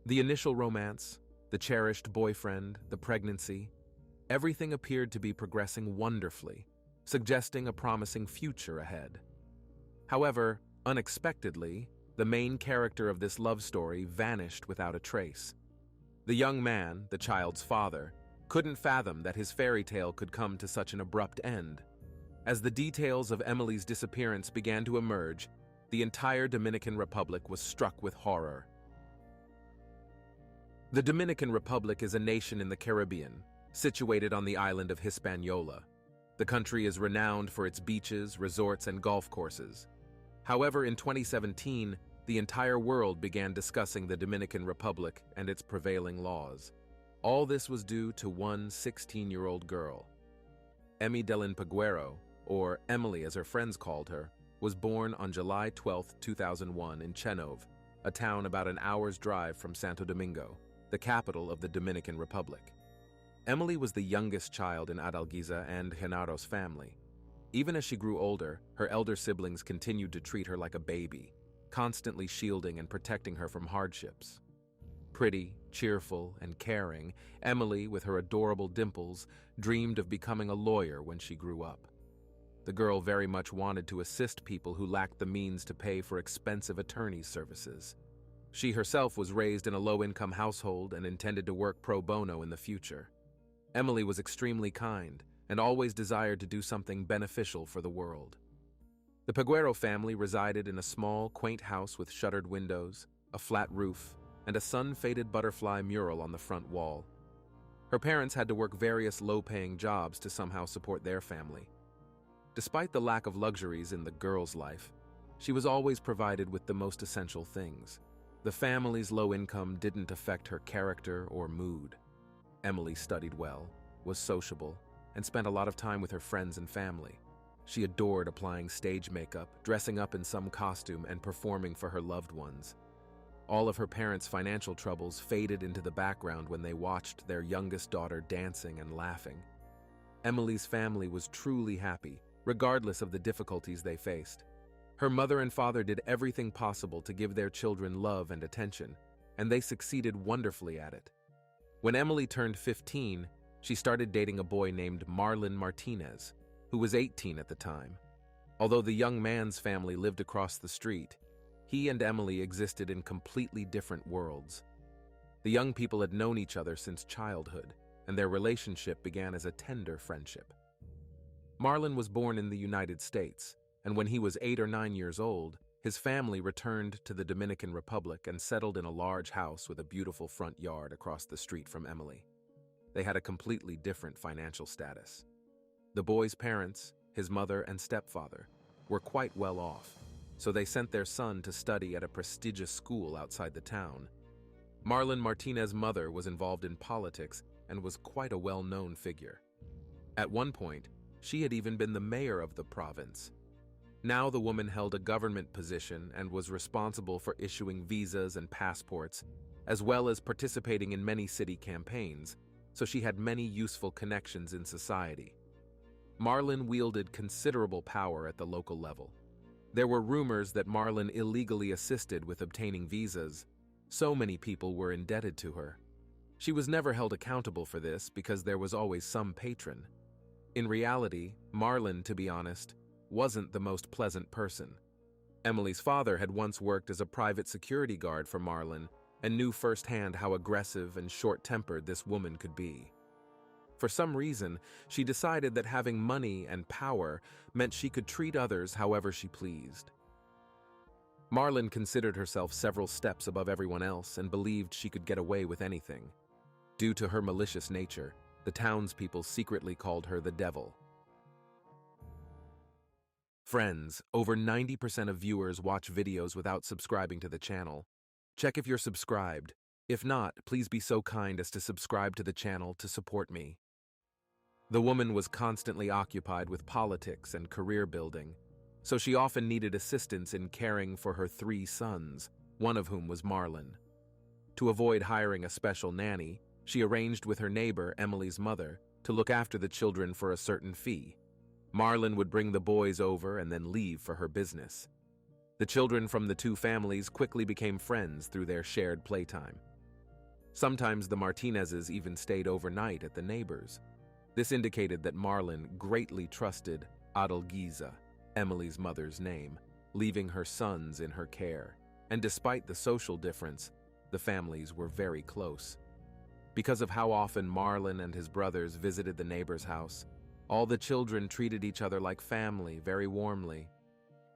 The initial romance, the cherished boyfriend, the pregnancy, everything appeared to be progressing wonderfully, suggesting a promising future ahead. However, unexpectedly, the main character of this love story vanished without a trace. The young man, the child's father, couldn't fathom that his fairy tale could come to such an abrupt end. As the details of Emily's disappearance began to emerge, the entire Dominican Republic was struck with horror. The Dominican Republic is a nation in the Caribbean, situated on the island of Hispaniola. The country is renowned for its beaches, resorts, and golf courses. However, in 2017, the entire world began discussing the Dominican Republic and its prevailing laws. All this was due to one 16-year-old girl. Emily Peguero, or Emily as her friends called her, was born on July 12, 2001 in Chenove, a town about an hour's drive from Santo Domingo, the capital of the Dominican Republic. Emily was the youngest child in Adalgiza and Genaro's family. Even as she grew older, her elder siblings continued to treat her like a baby, constantly shielding and protecting her from hardships. Pretty, cheerful, and caring, Emily, with her adorable dimples, dreamed of becoming a lawyer when she grew up. The girl very much wanted to assist people who lacked the means to pay for expensive attorney's services. She herself was raised in a low-income household and intended to work pro bono in the future. Emily was extremely kind and always desired to do something beneficial for the world. The Peguero family resided in a small, quaint house with shuttered windows, a flat roof, and a sun-faded butterfly mural on the front wall. Her parents had to work various low-paying jobs to somehow support their family. Despite the lack of luxuries in the girl's life, she was always provided with the most essential things. The family's low income didn't affect her character or mood. Emily studied well, was sociable, and spent a lot of time with her friends and family. She adored applying stage makeup, dressing up in some costume, and performing for her loved ones. All of her parents' financial troubles faded into the background when they watched their youngest daughter dancing and laughing. Emily's family was truly happy, regardless of the difficulties they faced. Her mother and father did everything possible to give their children love and attention, and they succeeded wonderfully at it. When Emily turned 15, she started dating a boy named Marlon Martinez, who was 18 at the time. Although the young man's family lived across the street, he and Emily existed in completely different worlds. The young people had known each other since childhood, and their relationship began as a tender friendship. Marlon was born in the United States, and when he was 8 or 9 years old, his family returned to the Dominican Republic and settled in a large house with a beautiful front yard across the street from Emily. They had a completely different financial status. The boy's parents, his mother and stepfather, were quite well off, so they sent their son to study at a prestigious school outside the town. Marlon Martinez's mother was involved in politics and was quite a well-known figure. At one point, she had even been the mayor of the province. Now the woman held a government position and was responsible for issuing visas and passports, as well as participating in many city campaigns, so she had many useful connections in society. Marlon wielded considerable power at the local level. There were rumors that Marlon illegally assisted with obtaining visas. So many people were indebted to her. She was never held accountable for this because there was always some patron. In reality, Marlon, to be honest, wasn't the most pleasant person. Emily's father had once worked as a private security guard for Marlon and knew firsthand how aggressive and short-tempered this woman could be. For some reason, she decided that having money and power meant she could treat others however she pleased. Marlon considered herself several steps above everyone else and believed she could get away with anything. Due to her malicious nature, the townspeople secretly called her the Devil. Friends, over 90% of viewers watch videos without subscribing to the channel. Check if you're subscribed. If not, please be so kind as to subscribe to the channel to support me. The woman was constantly occupied with politics and career building, so she often needed assistance in caring for her 3 sons, one of whom was Marlon. To avoid hiring a special nanny, she arranged with her neighbor, Emily's mother, to look after the children for a certain fee. Marlon would bring the boys over and then leave for her business. The children from the 2 families quickly became friends through their shared playtime. Sometimes the Martinezes even stayed overnight at the neighbors. This indicated that Marlon greatly trusted Adalgiza, Emily's mother's name, leaving her sons in her care. And despite the social difference, the families were very close. Because of how often Marlon and his brothers visited the neighbor's house, all the children treated each other like family very warmly.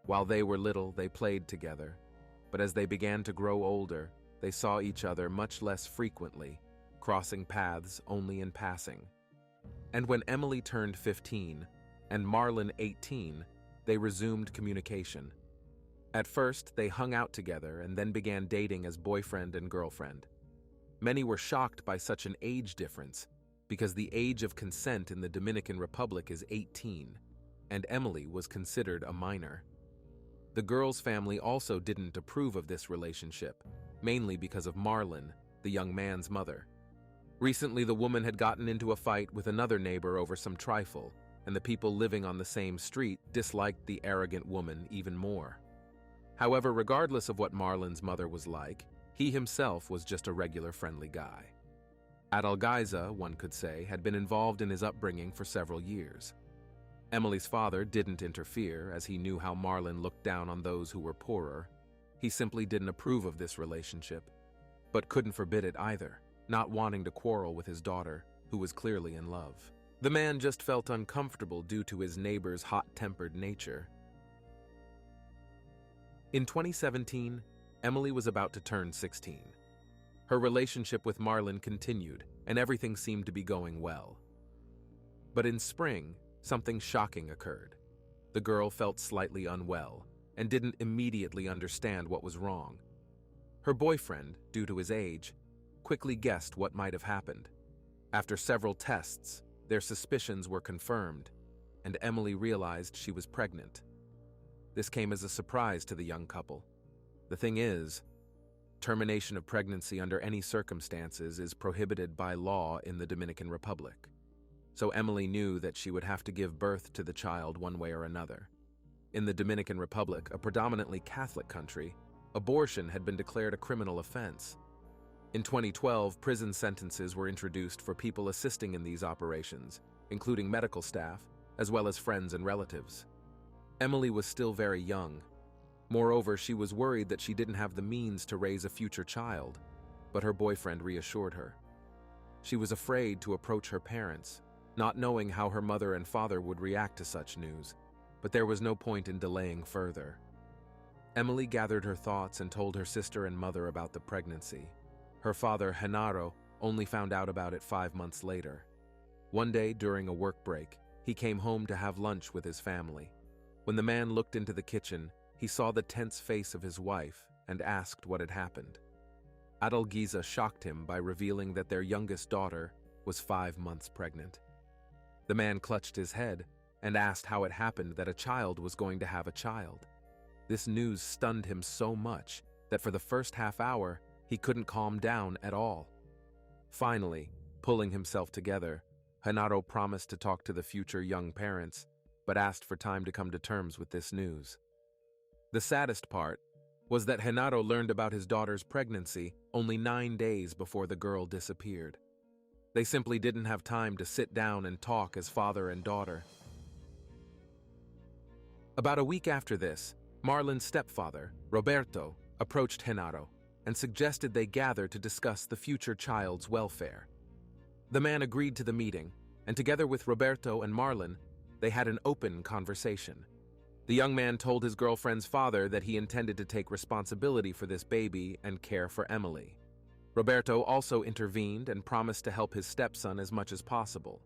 While they were little, they played together, but as they began to grow older, they saw each other much less frequently, crossing paths only in passing. And when Emily turned 15 and Marlon 18, they resumed communication. At first, they hung out together and then began dating as boyfriend and girlfriend. Many were shocked by such an age difference because the age of consent in the Dominican Republic is 18, and Emily was considered a minor. The girl's family also didn't approve of this relationship, mainly because of Marlon, the young man's mother. Recently, the woman had gotten into a fight with another neighbor over some trifle, and the people living on the same street disliked the arrogant woman even more. However, regardless of what Marlon's mother was like, he himself was just a regular friendly guy. Adalgiza, one could say, had been involved in his upbringing for several years. Emily's father didn't interfere, as he knew how Marlon looked down on those who were poorer. He simply didn't approve of this relationship, but couldn't forbid it either, not wanting to quarrel with his daughter, who was clearly in love. The man just felt uncomfortable due to his neighbor's hot-tempered nature. In 2017, Emily was about to turn 16. Her relationship with Marlon continued, and everything seemed to be going well. But in spring, something shocking occurred. The girl felt slightly unwell and didn't immediately understand what was wrong. Her boyfriend, due to his age, quickly guessed what might have happened. After several tests, their suspicions were confirmed, and Emily realized she was pregnant. This came as a surprise to the young couple. The thing is, termination of pregnancy under any circumstances is prohibited by law in the Dominican Republic. So Emily knew that she would have to give birth to the child one way or another. In the Dominican Republic, a predominantly Catholic country, abortion had been declared a criminal offense. In 2012, prison sentences were introduced for people assisting in these operations, including medical staff, as well as friends and relatives. Emily was still very young. Moreover, she was worried that she didn't have the means to raise a future child, but her boyfriend reassured her. She was afraid to approach her parents, not knowing how her mother and father would react to such news, but there was no point in delaying further. Emily gathered her thoughts and told her sister and mother about the pregnancy. Her father, Genaro, only found out about it 5 months later. One day, during a work break, he came home to have lunch with his family. When the man looked into the kitchen, he saw the tense face of his wife and asked what had happened. Adalgiza shocked him by revealing that their youngest daughter was 5 months pregnant. The man clutched his head and asked how it happened that a child was going to have a child. This news stunned him so much that for the first half hour, he couldn't calm down at all. Finally, pulling himself together, Genaro promised to talk to the future young parents, but asked for time to come to terms with this news. The saddest part was that Genaro learned about his daughter's pregnancy only 9 days before the girl disappeared. They simply didn't have time to sit down and talk as father and daughter. About a week after this, Marlon's stepfather, Roberto, approached Genaro and suggested they gather to discuss the future child's welfare. The man agreed to the meeting, and together with Roberto and Marlon, they had an open conversation. The young man told his girlfriend's father that he intended to take responsibility for this baby and care for Emily. Roberto also intervened and promised to help his stepson as much as possible.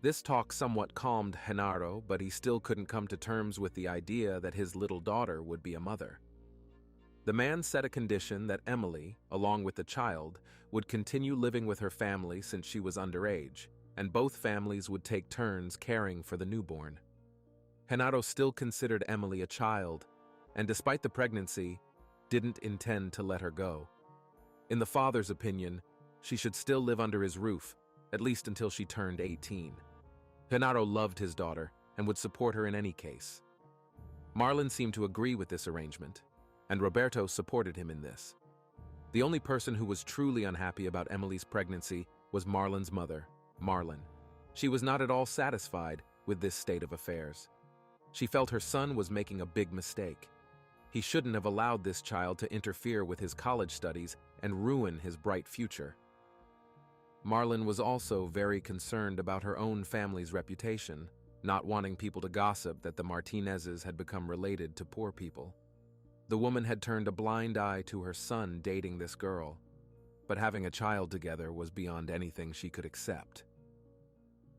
This talk somewhat calmed Genaro, but he still couldn't come to terms with the idea that his little daughter would be a mother. The man set a condition that Emily, along with the child, would continue living with her family since she was underage, and both families would take turns caring for the newborn. Genaro still considered Emily a child, and despite the pregnancy, didn't intend to let her go. In the father's opinion, she should still live under his roof, at least until she turned 18. Genaro loved his daughter and would support her in any case. Marlon seemed to agree with this arrangement, and Roberto supported him in this. The only person who was truly unhappy about Emily's pregnancy was Marlon's mother, Marlon. She was not at all satisfied with this state of affairs. She felt her son was making a big mistake. He shouldn't have allowed this child to interfere with his college studies and ruin his bright future. Marlon was also very concerned about her own family's reputation, not wanting people to gossip that the Martinezes had become related to poor people. The woman had turned a blind eye to her son dating this girl, but having a child together was beyond anything she could accept.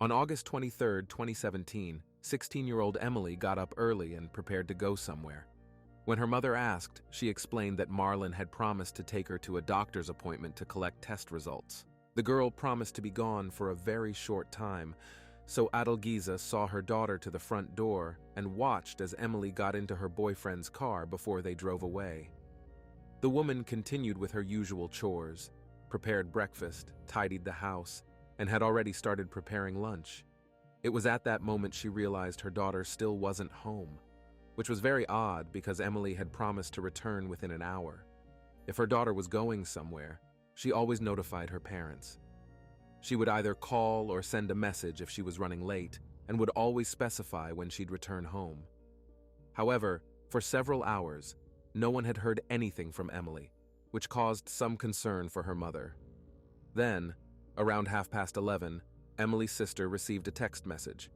On August 23, 2017, 16-year-old Emily got up early and prepared to go somewhere. When her mother asked, she explained that Marlon had promised to take her to a doctor's appointment to collect test results. The girl promised to be gone for a very short time, so Adalgisa saw her daughter to the front door and watched as Emily got into her boyfriend's car before they drove away. The woman continued with her usual chores, prepared breakfast, tidied the house, and had already started preparing lunch. It was at that moment she realized her daughter still wasn't home, which was very odd because Emily had promised to return within an hour. If her daughter was going somewhere, she always notified her parents. She would either call or send a message if she was running late, and would always specify when she'd return home. However, for several hours, no one had heard anything from Emily, which caused some concern for her mother. Then, around 11:30, Emily's sister received a text message.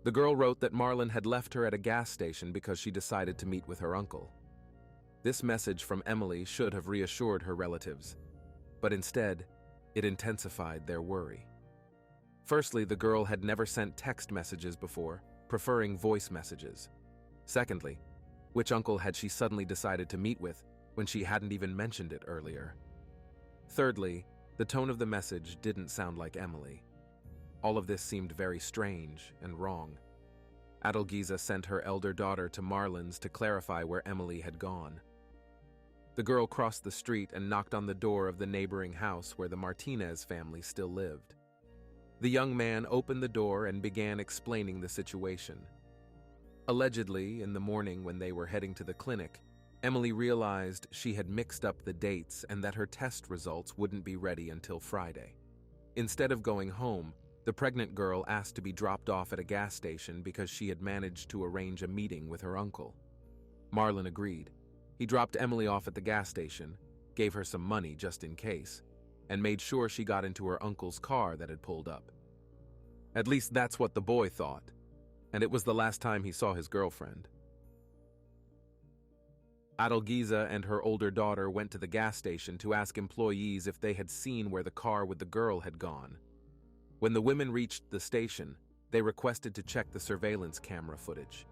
The girl wrote that Marlon had left her at a gas station because she decided to meet with her uncle. This message from Emily should have reassured her relatives, but instead, it intensified their worry. Firstly, the girl had never sent text messages before, preferring voice messages. Secondly, which uncle had she suddenly decided to meet with when she hadn't even mentioned it earlier? Thirdly, the tone of the message didn't sound like Emily. All of this seemed very strange and wrong. Adalgisa sent her elder daughter to Marlon's to clarify where Emily had gone. The girl crossed the street and knocked on the door of the neighboring house where the Martinez family still lived. The young man opened the door and began explaining the situation. Allegedly, in the morning when they were heading to the clinic, Emily realized she had mixed up the dates and that her test results wouldn't be ready until Friday. Instead of going home, the pregnant girl asked to be dropped off at a gas station because she had managed to arrange a meeting with her uncle. Marlon agreed. He dropped Emily off at the gas station, gave her some money just in case, and made sure she got into her uncle's car that had pulled up. At least that's what the boy thought, and it was the last time he saw his girlfriend. Adalgisa and her older daughter went to the gas station to ask employees if they had seen where the car with the girl had gone. When the women reached the station, they requested to check the surveillance camera footage.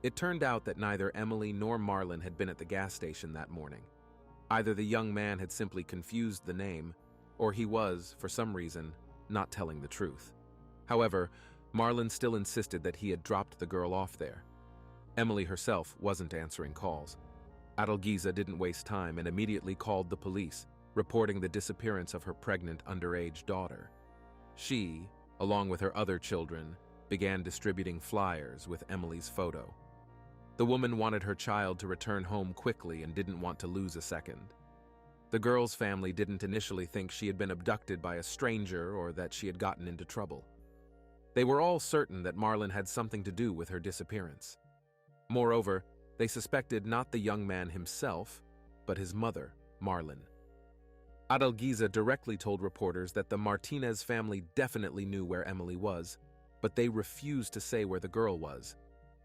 It turned out that neither Emily nor Marlon had been at the gas station that morning. Either the young man had simply confused the name, or he was, for some reason, not telling the truth. However, Marlon still insisted that he had dropped the girl off there. Emily herself wasn't answering calls. Adalgisa didn't waste time and immediately called the police, reporting the disappearance of her pregnant underage daughter. She, along with her other children, began distributing flyers with Emily's photo. The woman wanted her child to return home quickly and didn't want to lose a second. The girl's family didn't initially think she had been abducted by a stranger or that she had gotten into trouble. They were all certain that Marlon had something to do with her disappearance. Moreover, they suspected not the young man himself, but his mother, Marlon. Adalgisa directly told reporters that the Martinez family definitely knew where Emily was, but they refused to say where the girl was.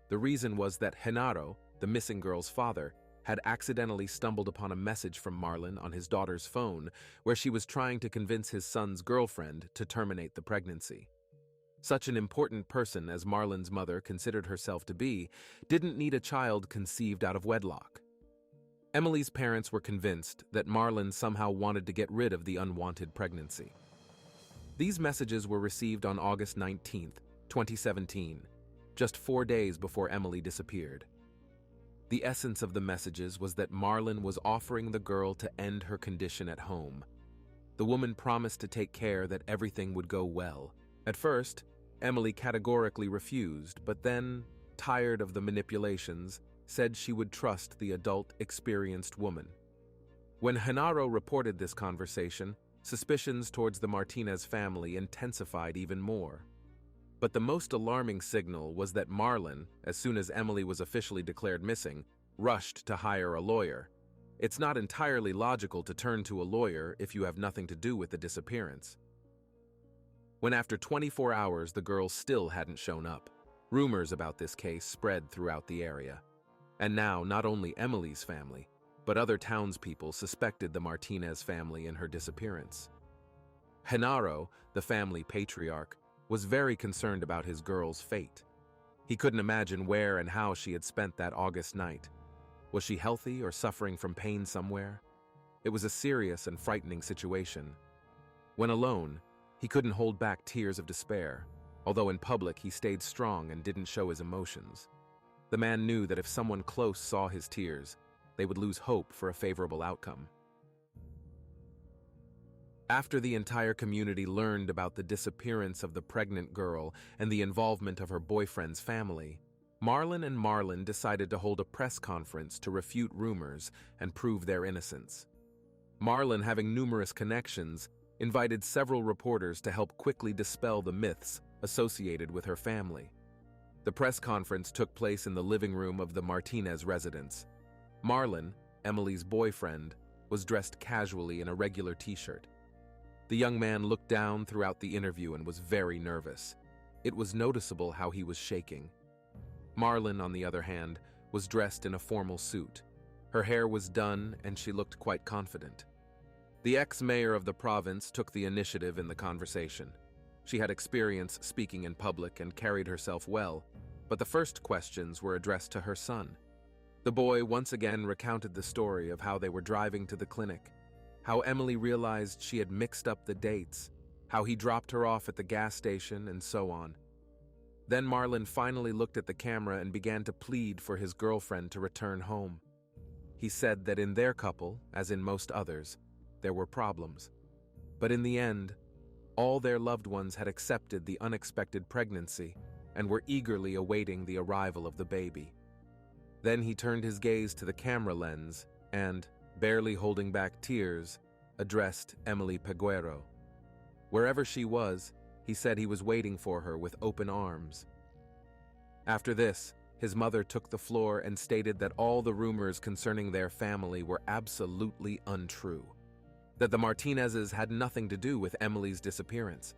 The reason was that Genaro, the missing girl's father, had accidentally stumbled upon a message from Marlon on his daughter's phone where she was trying to convince his son's girlfriend to terminate the pregnancy. Such an important person as Marlon's mother considered herself to be didn't need a child conceived out of wedlock. Emily's parents were convinced that Marlon somehow wanted to get rid of the unwanted pregnancy. These messages were received on August 19, 2017, just 4 days before Emily disappeared. The essence of the messages was that Marlon was offering the girl to end her condition at home. The woman promised to take care that everything would go well. At first, Emily categorically refused, but then, tired of the manipulations, said she would trust the adult, experienced woman. When Genaro reported this conversation, suspicions towards the Martinez family intensified even more. But the most alarming signal was that Marlon, as soon as Emily was officially declared missing, rushed to hire a lawyer. It's not entirely logical to turn to a lawyer if you have nothing to do with the disappearance. When after 24 hours the girl still hadn't shown up, rumors about this case spread throughout the area. And now not only Emily's family, but other townspeople suspected the Martinez family in her disappearance. Genaro, the family patriarch, was very concerned about his girl's fate. He couldn't imagine where and how she had spent that August night. Was she healthy or suffering from pain somewhere? It was a serious and frightening situation. When alone, he couldn't hold back tears of despair, although in public he stayed strong and didn't show his emotions. The man knew that if someone close saw his tears, they would lose hope for a favorable outcome. After the entire community learned about the disappearance of the pregnant girl and the involvement of her boyfriend's family, Marlon and Marlon decided to hold a press conference to refute rumors and prove their innocence. Marlon, having numerous connections, invited several reporters to help quickly dispel the myths associated with her family. The press conference took place in the living room of the Martinez residence. Marlon, Emily's boyfriend, was dressed casually in a regular t-shirt. The young man looked down throughout the interview and was very nervous. It was noticeable how he was shaking. Marlon, on the other hand, was dressed in a formal suit. Her hair was done and she looked quite confident. The ex-mayor of the province took the initiative in the conversation. She had experience speaking in public and carried herself well, but the first questions were addressed to her son. The boy once again recounted the story of how they were driving to the clinic, how Emily realized she had mixed up the dates, how he dropped her off at the gas station, and so on. Then Marlon finally looked at the camera and began to plead for his girlfriend to return home. He said that in their couple, as in most others, there were problems. But in the end, all their loved ones had accepted the unexpected pregnancy and were eagerly awaiting the arrival of the baby. Then he turned his gaze to the camera lens and, barely holding back tears, addressed Emily Peguero. Wherever she was, he said he was waiting for her with open arms. After this, his mother took the floor and stated that all the rumors concerning their family were absolutely untrue, that the Martinezes had nothing to do with Emily's disappearance.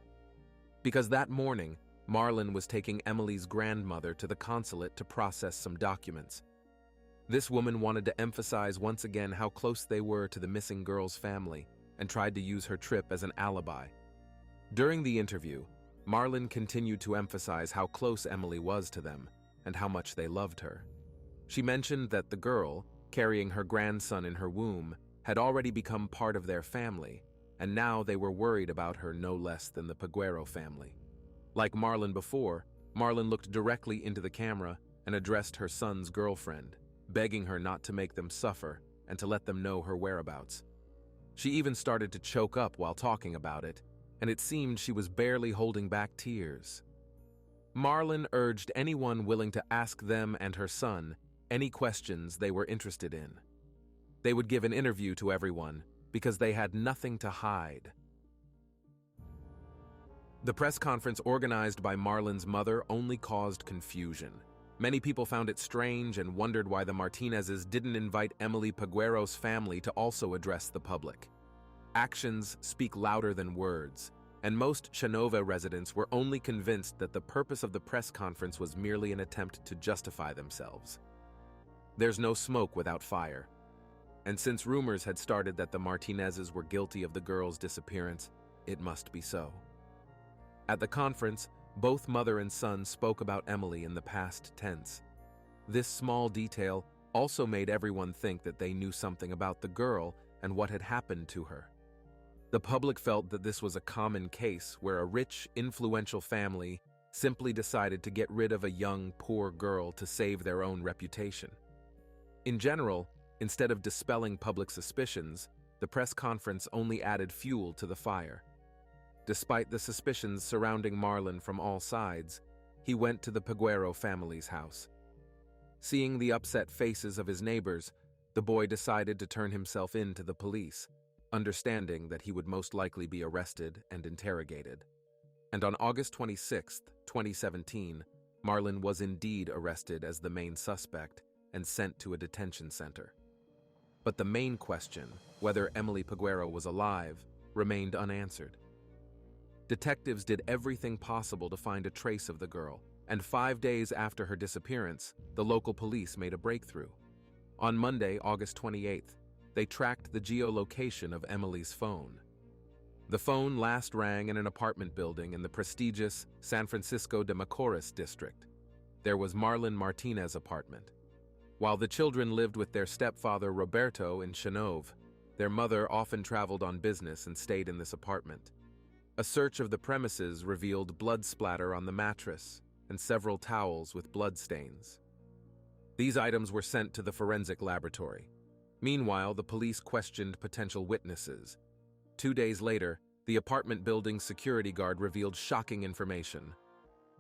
Because that morning, Marlon was taking Emily's grandmother to the consulate to process some documents. This woman wanted to emphasize once again how close they were to the missing girl's family and tried to use her trip as an alibi. During the interview, Marlon continued to emphasize how close Emily was to them and how much they loved her. She mentioned that the girl, carrying her grandson in her womb, had already become part of their family, and now they were worried about her no less than the Peguero family. Like Marlon before, Marlon looked directly into the camera and addressed her son's girlfriend, begging her not to make them suffer and to let them know her whereabouts. She even started to choke up while talking about it, and it seemed she was barely holding back tears. Marlon urged anyone willing to ask them and her son any questions they were interested in. They would give an interview to everyone because they had nothing to hide. The press conference organized by Marlon's mother only caused confusion. Many people found it strange and wondered why the Martinezes didn't invite Emily Peguero's family to also address the public. Actions speak louder than words, and most Shanova residents were only convinced that the purpose of the press conference was merely an attempt to justify themselves. There's no smoke without fire. And since rumors had started that the Martinezes were guilty of the girl's disappearance, it must be so. At the conference, both mother and son spoke about Emily in the past tense. This small detail also made everyone think that they knew something about the girl and what had happened to her. The public felt that this was a common case where a rich, influential family simply decided to get rid of a young, poor girl to save their own reputation. In general, instead of dispelling public suspicions, the press conference only added fuel to the fire. Despite the suspicions surrounding Marlon from all sides, he went to the Peguero family's house. Seeing the upset faces of his neighbors, The boy decided to turn himself in to the police, understanding that he would most likely be arrested and interrogated. And on August 26, 2017, Marlon was indeed arrested as the main suspect and sent to a detention center. But the main question, whether Emily Peguero was alive, remained unanswered. Detectives did everything possible to find a trace of the girl, and 5 days after her disappearance, the local police made a breakthrough. On Monday, August 28th, they tracked the geolocation of Emily's phone. The phone last rang in an apartment building in the prestigious San Francisco de Macorís district. There was Marlon Martinez's apartment. While the children lived with their stepfather Roberto in Chenove, their mother often traveled on business and stayed in this apartment. A search of the premises revealed blood splatter on the mattress and several towels with blood stains. These items were sent to the forensic laboratory. Meanwhile, the police questioned potential witnesses. 2 days later, the apartment building's security guard revealed shocking information.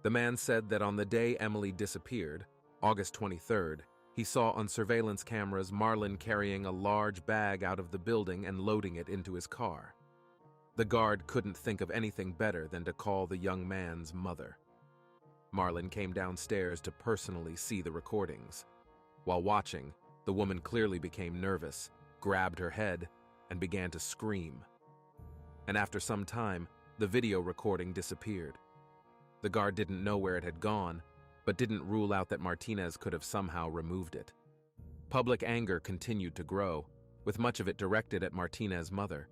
The man said that on the day Emily disappeared, August 23rd, he saw on surveillance cameras Marlon carrying a large bag out of the building and loading it into his car. The guard couldn't think of anything better than to call the young man's mother. Marlon came downstairs to personally see the recordings. While watching, the woman clearly became nervous, grabbed her head, and began to scream. And after some time, the video recording disappeared. The guard didn't know where it had gone, but didn't rule out that Martinez could have somehow removed it. Public anger continued to grow, with much of it directed at Martinez's mother.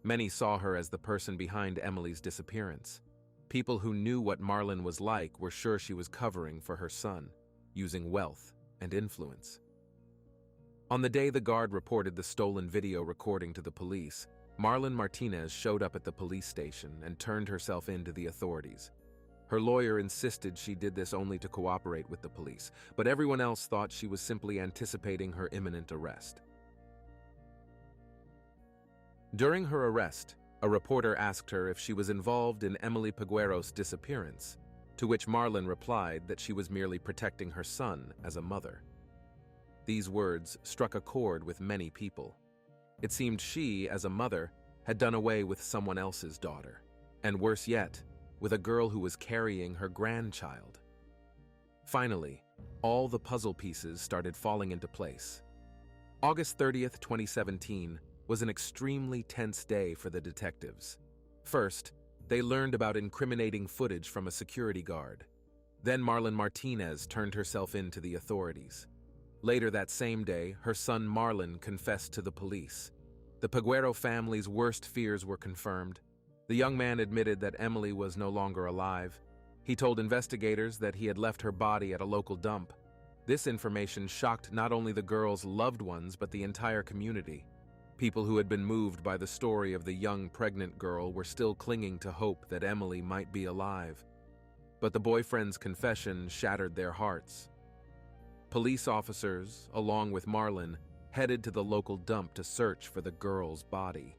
Many saw her as the person behind Emily's disappearance. People who knew what Marlon was like were sure she was covering for her son, using wealth and influence. On the day the guard reported the stolen video recording to the police, Marlon Martinez showed up at the police station and turned herself in to the authorities. Her lawyer insisted she did this only to cooperate with the police, but everyone else thought she was simply anticipating her imminent arrest. During her arrest, a reporter asked her if she was involved in Emily Peguero's disappearance, to which Marlon replied that she was merely protecting her son as a mother. These words struck a chord with many people. It seemed she, as a mother, had done away with someone else's daughter, and worse yet, with a girl who was carrying her grandchild. Finally, all the puzzle pieces started falling into place. August 30th, 2017, was an extremely tense day for the detectives. First, they learned about incriminating footage from a security guard. Then Marlon Martinez turned herself in to the authorities. Later that same day, her son Marlon confessed to the police. The Peguero family's worst fears were confirmed. The young man admitted that Emily was no longer alive. He told investigators that he had left her body at a local dump. This information shocked not only the girl's loved ones but the entire community. People who had been moved by the story of the young pregnant girl were still clinging to hope that Emily might be alive. But the boyfriend's confession shattered their hearts. Police officers, along with Marlon, headed to the local dump to search for the girl's body.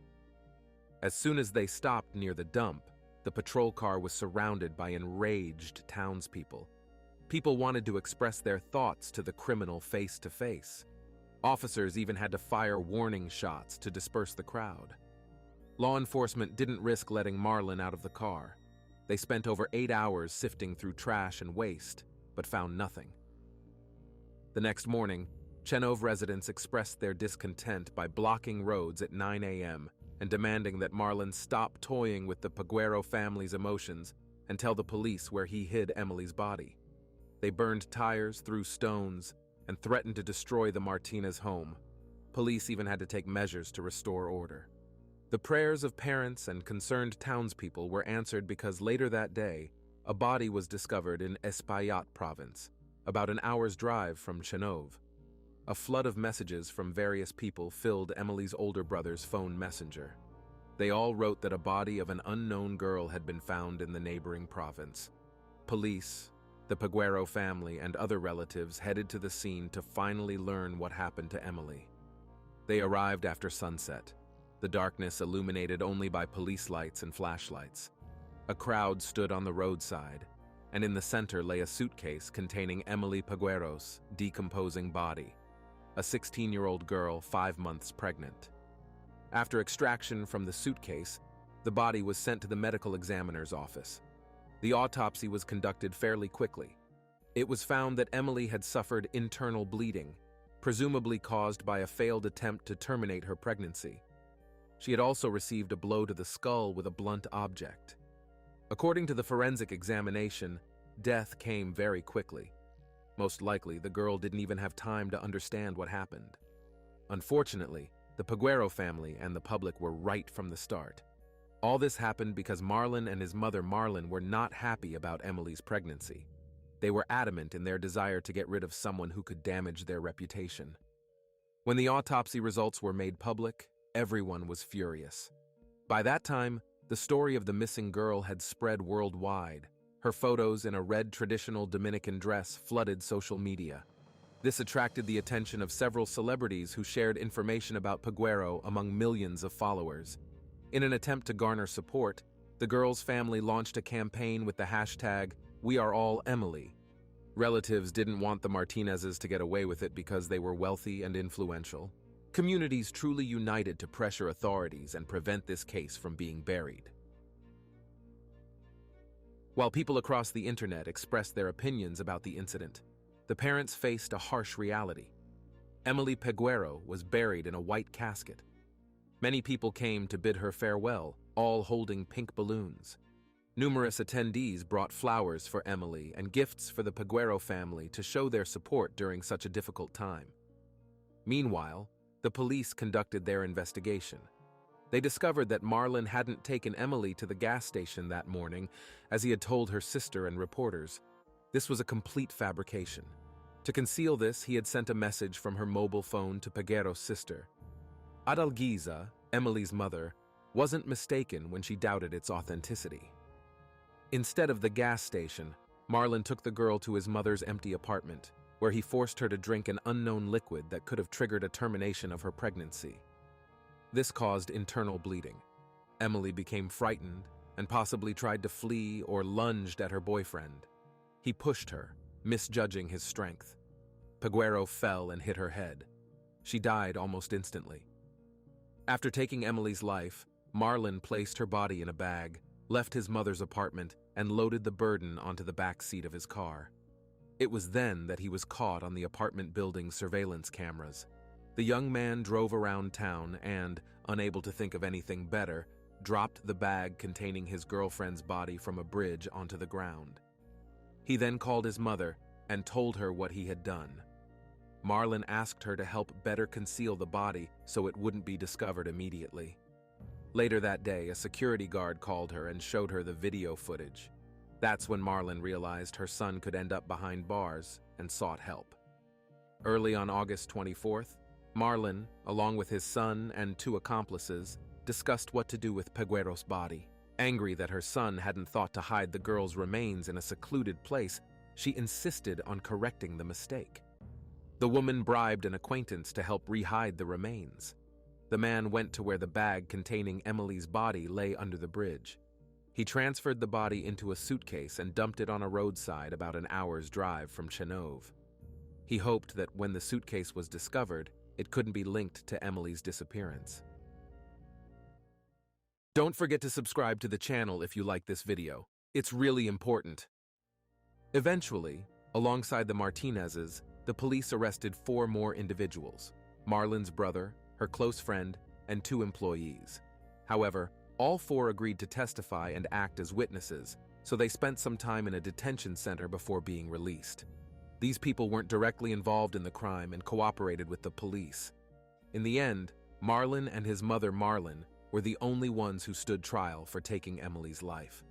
As soon as they stopped near the dump, the patrol car was surrounded by enraged townspeople. People wanted to express their thoughts to the criminal face to face. Officers even had to fire warning shots to disperse the crowd. Law enforcement didn't risk letting Marlon out of the car. They spent over 8 hours sifting through trash and waste, but found nothing. The next morning, Chenove residents expressed their discontent by blocking roads at 9 a.m. and demanding that Marlon stop toying with the Peguero family's emotions and tell the police where he hid Emily's body. They burned tires, threw stones, and threatened to destroy the Martinez home. Police even had to take measures to restore order. The prayers of parents and concerned townspeople were answered because later that day, a body was discovered in Espaillat province, about an hour's drive from Chenove. A flood of messages from various people filled Emily's older brother's phone messenger. They all wrote that a body of an unknown girl had been found in the neighboring province. Police, the Peguero family, and other relatives headed to the scene to finally learn what happened to Emily. They arrived after sunset, the darkness illuminated only by police lights and flashlights. A crowd stood on the roadside, and in the center lay a suitcase containing Emily Peguero's decomposing body. a 16-year-old girl 5 months pregnant. After extraction from the suitcase, the body was sent to the medical examiner's office. The autopsy was conducted fairly quickly. It was found that Emily had suffered internal bleeding, presumably caused by a failed attempt to terminate her pregnancy. She had also received a blow to the skull with a blunt object. According to the forensic examination, death came very quickly. Most likely, the girl didn't even have time to understand what happened. Unfortunately, the Peguero family and the public were right from the start. All this happened because Marlon and his mother Marlon were not happy about Emily's pregnancy. They were adamant in their desire to get rid of someone who could damage their reputation. When the autopsy results were made public, everyone was furious. By that time, the story of the missing girl had spread worldwide. Her photos in a red traditional Dominican dress flooded social media. This attracted the attention of several celebrities who shared information about Peguero among millions of followers. In an attempt to garner support, the girl's family launched a campaign with the hashtag #WeAreAllEmily. Relatives didn't want the Martinezes to get away with it because they were wealthy and influential. Communities truly united to pressure authorities and prevent this case from being buried. While people across the internet expressed their opinions about the incident, the parents faced a harsh reality. Emily Peguero was buried in a white casket. Many people came to bid her farewell, all holding pink balloons. Numerous attendees brought flowers for Emily and gifts for the Peguero family to show their support during such a difficult time. Meanwhile, the police conducted their investigation. They discovered that Marlon hadn't taken Emily to the gas station that morning, as he had told her sister and reporters. This was a complete fabrication. To conceal this, he had sent a message from her mobile phone to Peguero's sister. Adalgisa, Emily's mother, wasn't mistaken when she doubted its authenticity. Instead of the gas station, Marlon took the girl to his mother's empty apartment, where he forced her to drink an unknown liquid that could have triggered a termination of her pregnancy. This caused internal bleeding. Emily became frightened and possibly tried to flee or lunged at her boyfriend. He pushed her, misjudging his strength. Peguero fell and hit her head. She died almost instantly. After taking Emily's life, Marlon placed her body in a bag, left his mother's apartment, and loaded the burden onto the back seat of his car. It was then that he was caught on the apartment building's surveillance cameras. The young man drove around town and, unable to think of anything better, dropped the bag containing his girlfriend's body from a bridge onto the ground. He then called his mother and told her what he had done. Marlon asked her to help better conceal the body so it wouldn't be discovered immediately. Later that day, a security guard called her and showed her the video footage. That's when Marlon realized her son could end up behind bars and sought help. Early on August 24th, Marlon, along with his son and 2 accomplices, discussed what to do with Peguero's body. Angry that her son hadn't thought to hide the girl's remains in a secluded place, she insisted on correcting the mistake. The woman bribed an acquaintance to help re-hide the remains. The man went to where the bag containing Emily's body lay under the bridge. He transferred the body into a suitcase and dumped it on a roadside about an hour's drive from Chenove. He hoped that when the suitcase was discovered, it couldn't be linked to Emily's disappearance. Don't forget to subscribe to the channel if you like this video. It's really important. Eventually, alongside the Martinezes, the police arrested 4 more individuals: Marlon's brother, her close friend, and 2 employees. However, all 4 agreed to testify and act as witnesses, so they spent some time in a detention center before being released. These people weren't directly involved in the crime and cooperated with the police. In the end, Marlon and his mother Marlon were the only ones who stood trial for taking Emily's life.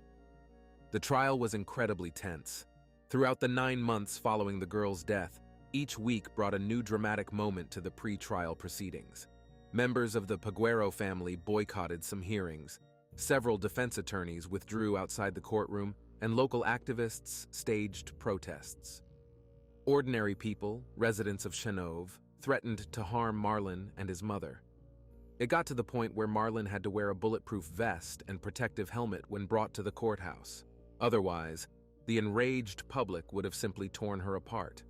The trial was incredibly tense. Throughout the 9 months following the girl's death, each week brought a new dramatic moment to the pre-trial proceedings. Members of the Peguero family boycotted some hearings. Several defense attorneys withdrew outside the courtroom, and local activists staged protests. Ordinary people, residents of Chenove, threatened to harm Marlon and his mother. It got to the point where Marlon had to wear a bulletproof vest and protective helmet when brought to the courthouse. Otherwise, the enraged public would have simply torn her apart.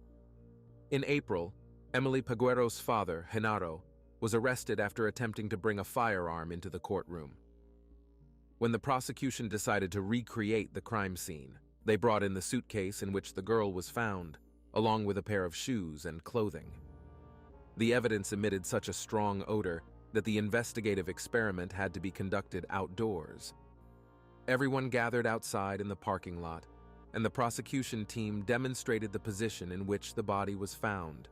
In April, Emily Peguero's father, Genaro, was arrested after attempting to bring a firearm into the courtroom. When the prosecution decided to recreate the crime scene, they brought in the suitcase in which the girl was found, along with a pair of shoes and clothing. The evidence emitted such a strong odor that the investigative experiment had to be conducted outdoors. Everyone gathered outside in the parking lot, and the prosecution team demonstrated the position in which the body was found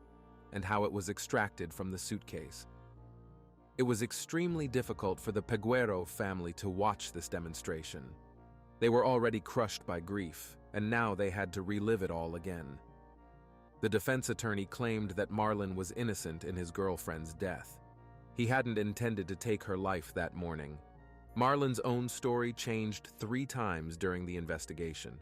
and how it was extracted from the suitcase. It was extremely difficult for the Peguero family to watch this demonstration. They were already crushed by grief, and now they had to relive it all again. The defense attorney claimed that Marlon was innocent in his girlfriend's death. He hadn't intended to take her life that morning. Marlon's own story changed 3 times during the investigation.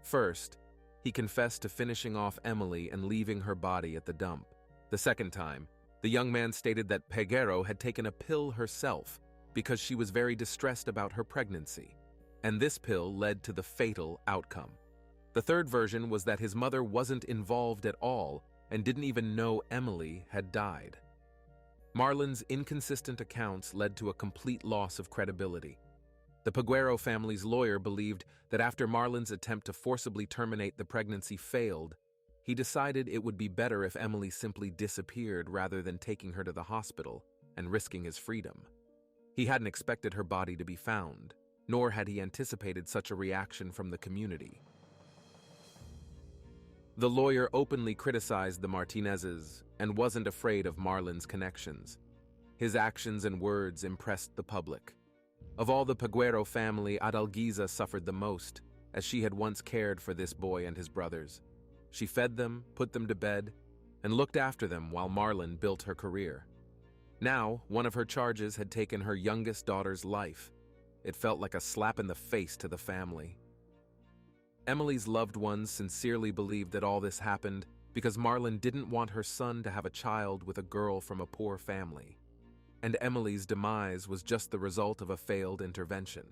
First, he confessed to finishing off Emily and leaving her body at the dump. The second time, the young man stated that Peguero had taken a pill herself because she was very distressed about her pregnancy, and this pill led to the fatal outcome. The third version was that his mother wasn't involved at all and didn't even know Emily had died. Marlon's inconsistent accounts led to a complete loss of credibility. The Peguero family's lawyer believed that after Marlon's attempt to forcibly terminate the pregnancy failed, he decided it would be better if Emily simply disappeared rather than taking her to the hospital and risking his freedom. He hadn't expected her body to be found, nor had he anticipated such a reaction from the community. The lawyer openly criticized the Martinezes and wasn't afraid of Marlon's connections. His actions and words impressed the public. Of all the Peguero family, Adalgisa suffered the most, as she had once cared for this boy and his brothers. She fed them, put them to bed, and looked after them while Marlon built her career. Now, one of her charges had taken her youngest daughter's life. It felt like a slap in the face to the family. Emily's loved ones sincerely believed that all this happened because Marlon didn't want her son to have a child with a girl from a poor family. And Emily's demise was just the result of a failed intervention.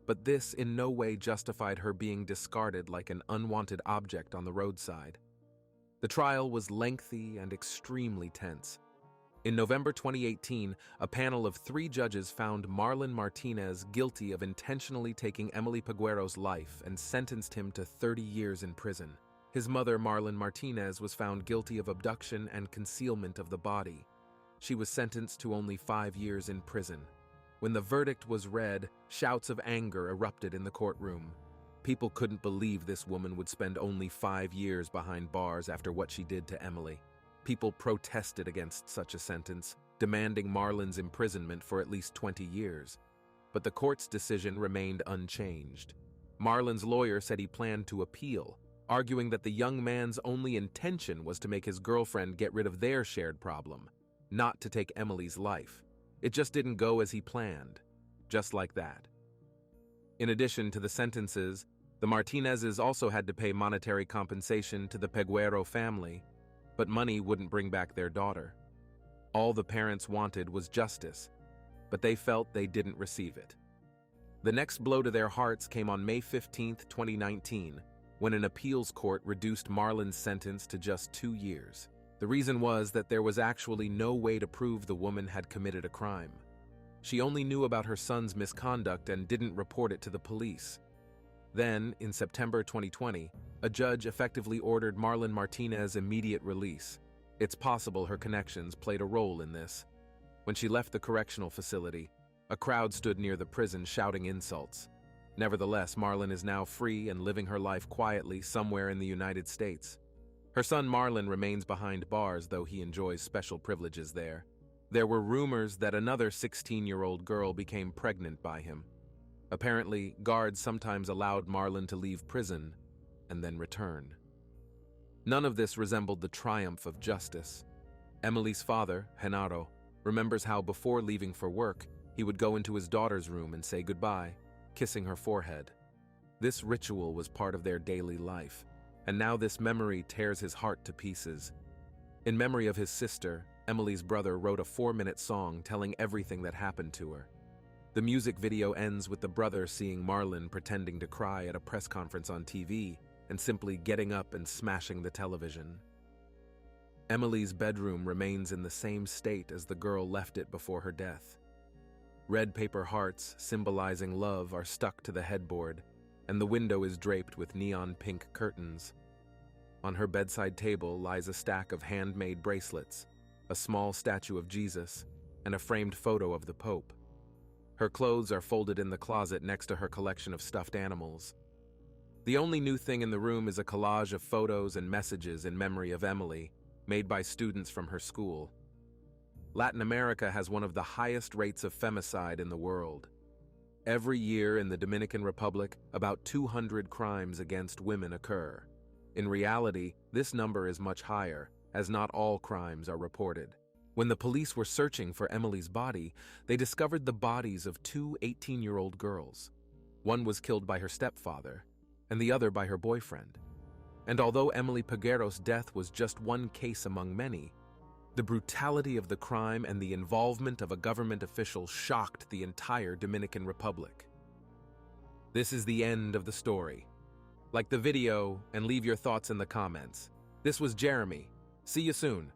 But this in no way justified her being discarded like an unwanted object on the roadside. The trial was lengthy and extremely tense. In November 2018, a panel of 3 judges found Marlon Martinez guilty of intentionally taking Emily Peguero's life and sentenced him to 30 years in prison. His mother, Marlon Martinez, was found guilty of abduction and concealment of the body. She was sentenced to only 5 years in prison. When the verdict was read, shouts of anger erupted in the courtroom. People couldn't believe this woman would spend only 5 years behind bars after what she did to Emily. People protested against such a sentence, demanding Marlon's imprisonment for at least 20 years. But the court's decision remained unchanged. Marlon's lawyer said he planned to appeal, arguing that the young man's only intention was to make his girlfriend get rid of their shared problem, not to take Emily's life. It just didn't go as he planned, just like that. In addition to the sentences, the Martinezes also had to pay monetary compensation to the Peguero family, but money wouldn't bring back their daughter. All the parents wanted was justice, but they felt they didn't receive it. The next blow to their hearts came on May 15, 2019, when an appeals court reduced Marlon's sentence to just 2 years. The reason was that there was actually no way to prove the woman had committed a crime. She only knew about her son's misconduct and didn't report it to the police. Then, in September 2020, a judge effectively ordered Marlon Martinez's immediate release. It's possible her connections played a role in this. When she left the correctional facility, a crowd stood near the prison shouting insults. Nevertheless, Marlon is now free and living her life quietly somewhere in the United States. Her son Marlon remains behind bars, though he enjoys special privileges there. There were rumors that another 16-year-old girl became pregnant by him. Apparently, guards sometimes allowed Marlon to leave prison and then return. None of this resembled the triumph of justice. Emily's father, Genaro, remembers how before leaving for work, he would go into his daughter's room and say goodbye, kissing her forehead. This ritual was part of their daily life, and now this memory tears his heart to pieces. In memory of his sister, Emily's brother wrote a 4-minute song telling everything that happened to her. The music video ends with the brother seeing Marlon pretending to cry at a press conference on TV and simply getting up and smashing the television. Emily's bedroom remains in the same state as the girl left it before her death. Red paper hearts, symbolizing love, are stuck to the headboard, and the window is draped with neon pink curtains. On her bedside table lies a stack of handmade bracelets, a small statue of Jesus, and a framed photo of the Pope. Her clothes are folded in the closet next to her collection of stuffed animals. The only new thing in the room is a collage of photos and messages in memory of Emily, made by students from her school. Latin America has one of the highest rates of femicide in the world. Every year in the Dominican Republic, about 200 crimes against women occur. In reality, this number is much higher, as not all crimes are reported. When the police were searching for Emily's body, they discovered the bodies of two 18-year-old girls. One was killed by her stepfather, and the other by her boyfriend. And although Emily Peguero's death was just one case among many, the brutality of the crime and the involvement of a government official shocked the entire Dominican Republic. This is the end of the story. Like the video and leave your thoughts in the comments. This was Jeremy. See you soon.